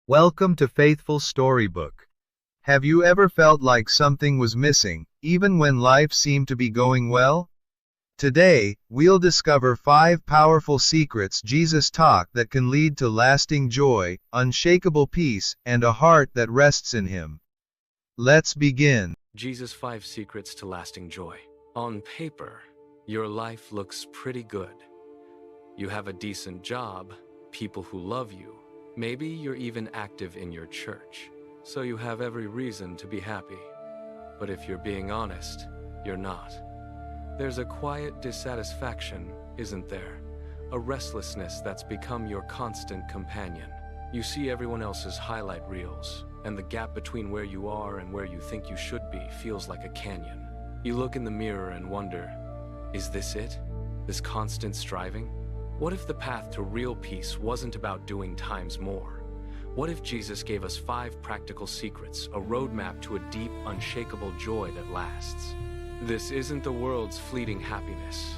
Welcome to Faithful Storybook. Have you ever felt like something was missing, even when life seemed to be going well? Today, we'll discover 5 powerful secrets Jesus taught that can lead to lasting joy, unshakable peace, and a heart that rests in Him. Let's begin. Jesus' 5 secrets to lasting joy. On paper, your life looks pretty good. You have a decent job, people who love you. Maybe you're even active in your church, so you have every reason to be happy. But if you're being honest, you're not. There's a quiet dissatisfaction, isn't there? A restlessness that's become your constant companion. You see everyone else's highlight reels, and the gap between where you are and where you think you should be feels like a canyon. You look in the mirror and wonder, is this it? This constant striving? What if the path to real peace wasn't about doing times more? What if Jesus gave us 5 practical secrets, a roadmap to a deep, unshakable joy that lasts? This isn't the world's fleeting happiness.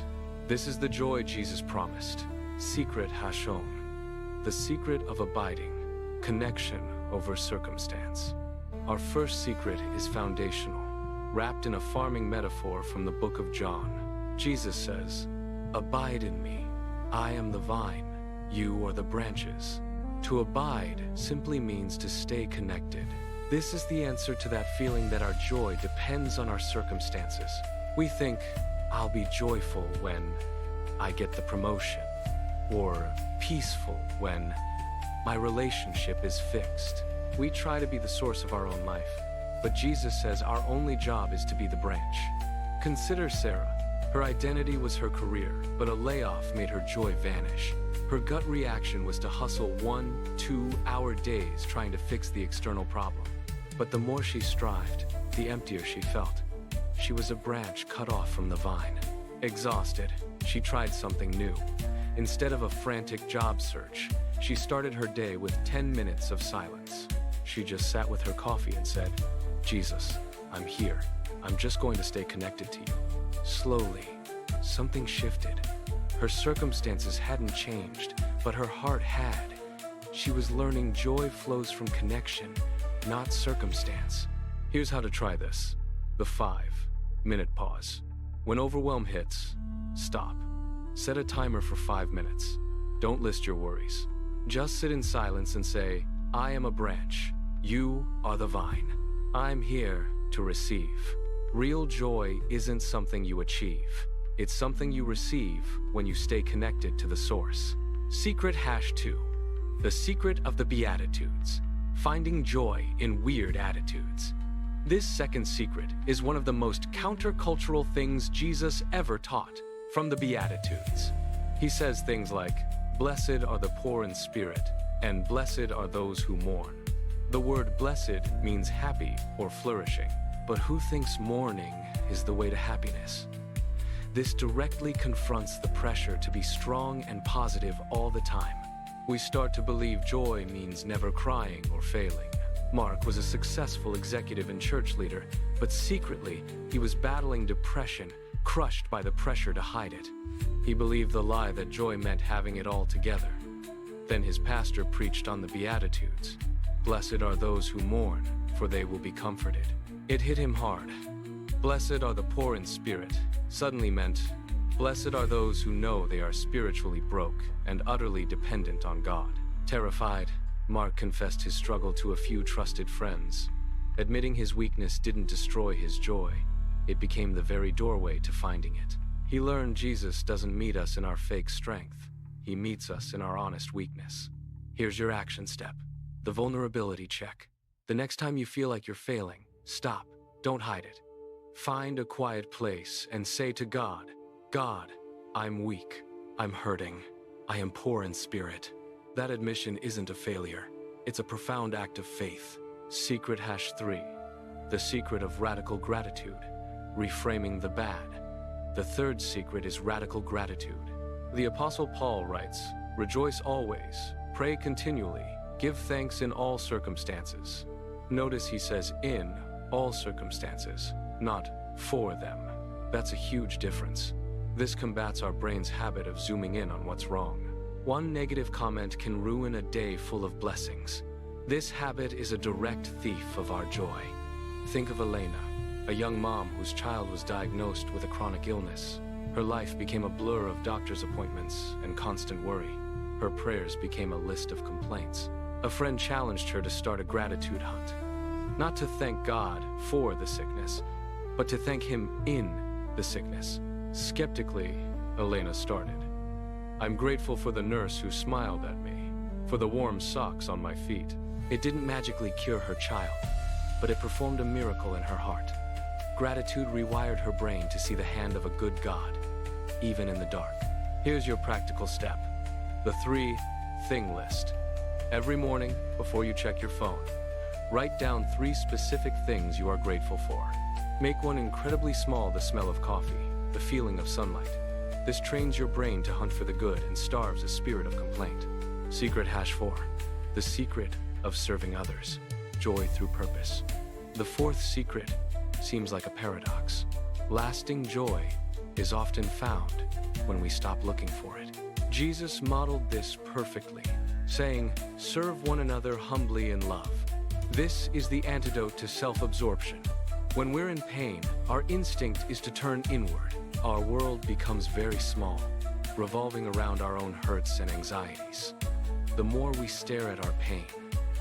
This is the joy Jesus promised. Secret Hashon. The secret of abiding. Connection over circumstance. Our first secret is foundational. Wrapped in a farming metaphor from the book of John, Jesus says, "Abide in me. I am the vine, you are the branches." To abide simply means to stay connected. This is the answer to that feeling that our joy depends on our circumstances. We think, I'll be joyful when I get the promotion, or peaceful when my relationship is fixed. We try to be the source of our own life, but Jesus says our only job is to be the branch. Consider Sarah. Her identity was her career, but a layoff made her joy vanish. Her gut reaction was to hustle 1-2 hour days trying to fix the external problem. But the more she strived, the emptier she felt. She was a branch cut off from the vine. Exhausted, she tried something new. Instead of a frantic job search, she started her day with 10 minutes of silence. She just sat with her coffee and said, "Jesus, I'm here. I'm just going to stay connected to you." Slowly, something shifted. Her circumstances hadn't changed, but her heart had. She was learning joy flows from connection, not circumstance. Here's how to try this. The 5-minute pause. When overwhelm hits, stop. Set a timer for 5 minutes. Don't list your worries. Just sit in silence and say, "I am a branch. You are the vine. I'm here to receive." Real joy isn't something you achieve. It's something you receive when you stay connected to the source. Secret #2. The secret of the Beatitudes. Finding joy in weird attitudes. This second secret is one of the most countercultural things Jesus ever taught from the Beatitudes. He says things like, "Blessed are the poor in spirit, and blessed are those who mourn." The word blessed means happy or flourishing. But who thinks mourning is the way to happiness? This directly confronts the pressure to be strong and positive all the time. We start to believe joy means never crying or failing. Mark was a successful executive and church leader, but secretly, he was battling depression, crushed by the pressure to hide it. He believed the lie that joy meant having it all together. Then his pastor preached on the Beatitudes. "Blessed are those who mourn, for they will be comforted." It hit him hard. "Blessed are the poor in spirit" suddenly meant, blessed are those who know they are spiritually broke and utterly dependent on God. Terrified, Mark confessed his struggle to a few trusted friends. Admitting his weakness didn't destroy his joy. It became the very doorway to finding it. He learned Jesus doesn't meet us in our fake strength. He meets us in our honest weakness. Here's your action step. The vulnerability check. The next time you feel like you're failing, stop. Don't hide it. Find a quiet place and say to God, "God, I'm weak. I'm hurting. I am poor in spirit." That admission isn't a failure. It's a profound act of faith. Secret #3. The secret of radical gratitude. Reframing the bad. The third secret is radical gratitude. The Apostle Paul writes, "Rejoice always, pray continually, give thanks in all circumstances." Notice he says in all circumstances, not for them. That's a huge difference. This combats our brain's habit of zooming in on what's wrong. One negative comment can ruin a day full of blessings. This habit is a direct thief of our joy. Think of Elena, a young mom whose child was diagnosed with a chronic illness. Her life became a blur of doctor's appointments and constant worry. Her prayers became a list of complaints. A friend challenged her to start a gratitude hunt. Not to thank God for the sickness, but to thank Him in the sickness. Skeptically, Elena started. I'm grateful for the nurse who smiled at me, for the warm socks on my feet. It didn't magically cure her child, but it performed a miracle in her heart. Gratitude rewired her brain to see the hand of a good God, even in the dark. Here's your practical step. The 3-thing list. Every morning, before you check your phone, write down 3 specific things you are grateful for. Make one incredibly small: the smell of coffee, the feeling of sunlight. This trains your brain to hunt for the good and starves a spirit of complaint. Secret #4. The secret of serving others. Joy through purpose. The 4th secret seems like a paradox. Lasting joy is often found when we stop looking for it. Jesus modeled this perfectly, saying, "Serve one another humbly in love." This is the antidote to self-absorption. When we're in pain, our instinct is to turn inward. Our world becomes very small, revolving around our own hurts and anxieties. The more we stare at our pain,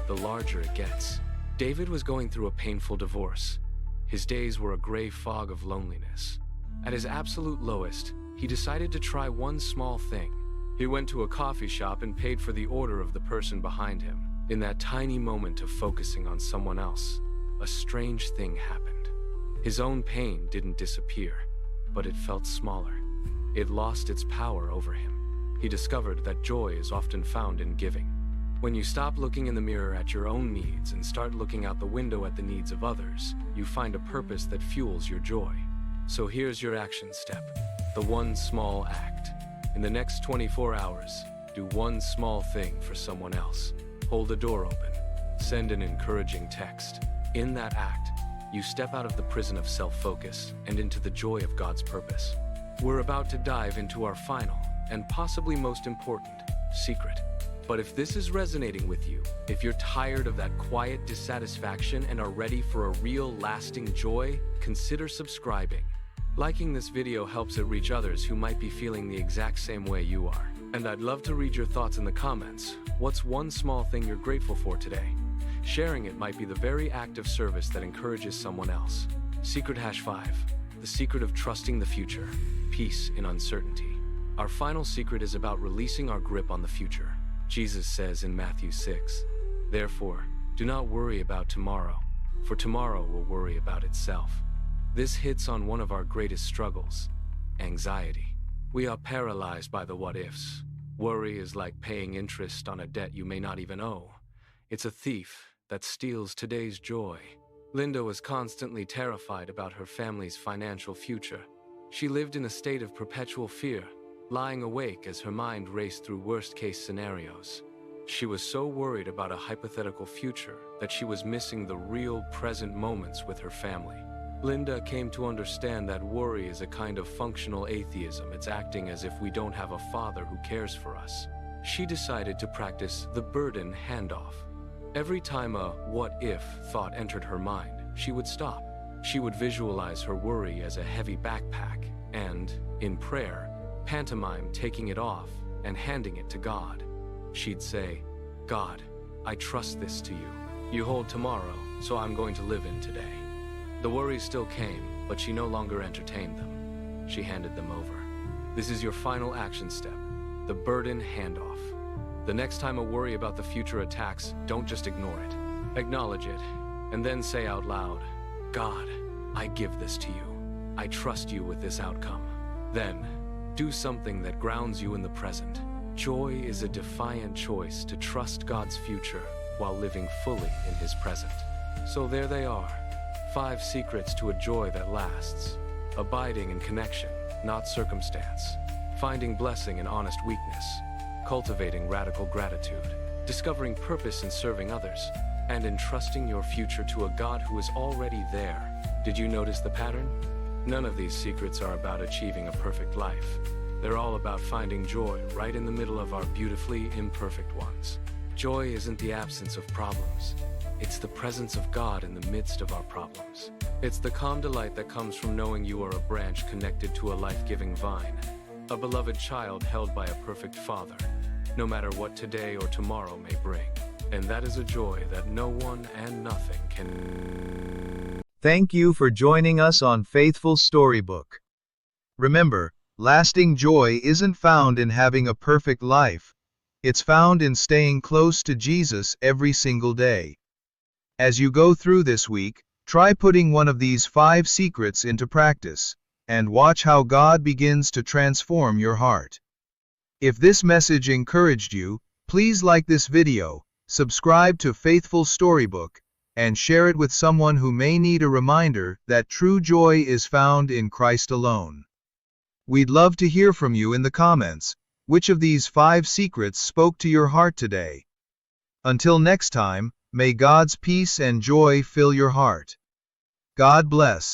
the larger it gets. David was going through a painful divorce. His days were a gray fog of loneliness. At his absolute lowest, he decided to try one small thing. He went to a coffee shop and paid for the order of the person behind him. In that tiny moment of focusing on someone else, a strange thing happened. His own pain didn't disappear, but it felt smaller. It lost its power over him. He discovered that joy is often found in giving. When you stop looking in the mirror at your own needs and start looking out the window at the needs of others, you find a purpose that fuels your joy. So here's your action step. The 1 small act. In the next 24 hours, do one small thing for someone else. Hold a door open. Send an encouraging text. In that act, you step out of the prison of self-focus and into the joy of God's purpose. We're about to dive into our final, and possibly most important, secret. But if this is resonating with you, if you're tired of that quiet dissatisfaction and are ready for a real lasting joy, consider subscribing. Liking this video helps it reach others who might be feeling the exact same way you are. And I'd love to read your thoughts in the comments. What's one small thing you're grateful for today? Sharing it might be the very act of service that encourages someone else. Secret #5. The secret of trusting the future. Peace in uncertainty. Our final secret is about releasing our grip on the future. Jesus says in Matthew 6, "Therefore, do not worry about tomorrow, for tomorrow will worry about itself." This hits on one of our greatest struggles, anxiety. We are paralyzed by the what-ifs. Worry is like paying interest on a debt you may not even owe. It's a thief that steals today's joy. Linda was constantly terrified about her family's financial future. She lived in a state of perpetual fear, lying awake as her mind raced through worst-case scenarios. She was so worried about a hypothetical future that she was missing the real present moments with her family. Linda came to understand that worry is a kind of functional atheism. It's acting as if we don't have a father who cares for us. She decided to practice the burden handoff. Every time a what-if thought entered her mind, she would stop. She would visualize her worry as a heavy backpack and, in prayer, pantomime taking it off and handing it to God. She'd say, "God, I trust this to you. You hold tomorrow, so I'm going to live in today." The worries still came, but she no longer entertained them. She handed them over. This is your final action step, the burden handoff. The next time a worry about the future attacks, don't just ignore it. Acknowledge it, and then say out loud, "God, I give this to you. I trust you with this outcome." Then, do something that grounds you in the present. Joy is a defiant choice to trust God's future while living fully in His present. So there they are. 5 secrets to a joy that lasts. Abiding in connection, not circumstance. Finding blessing in honest weakness. Cultivating radical gratitude. Discovering purpose in serving others. And entrusting your future to a God who is already there. Did you notice the pattern? None of these secrets are about achieving a perfect life. They're all about finding joy right in the middle of our beautifully imperfect ones. Joy isn't the absence of problems. It's the presence of God in the midst of our problems. It's the calm delight that comes from knowing you are a branch connected to a life-giving vine, a beloved child held by a perfect Father, no matter what today or tomorrow may bring. And that is a joy that no one and nothing can. Thank you for joining us on Faithful Storybook. Remember, lasting joy isn't found in having a perfect life. It's found in staying close to Jesus every single day. As you go through this week, try putting one of these 5 secrets into practice, and watch how God begins to transform your heart. If this message encouraged you, please like this video, subscribe to Faithful Storybook, and share it with someone who may need a reminder that true joy is found in Christ alone. We'd love to hear from you in the comments. Which of these 5 secrets spoke to your heart today? Until next time, may God's peace and joy fill your heart. God bless.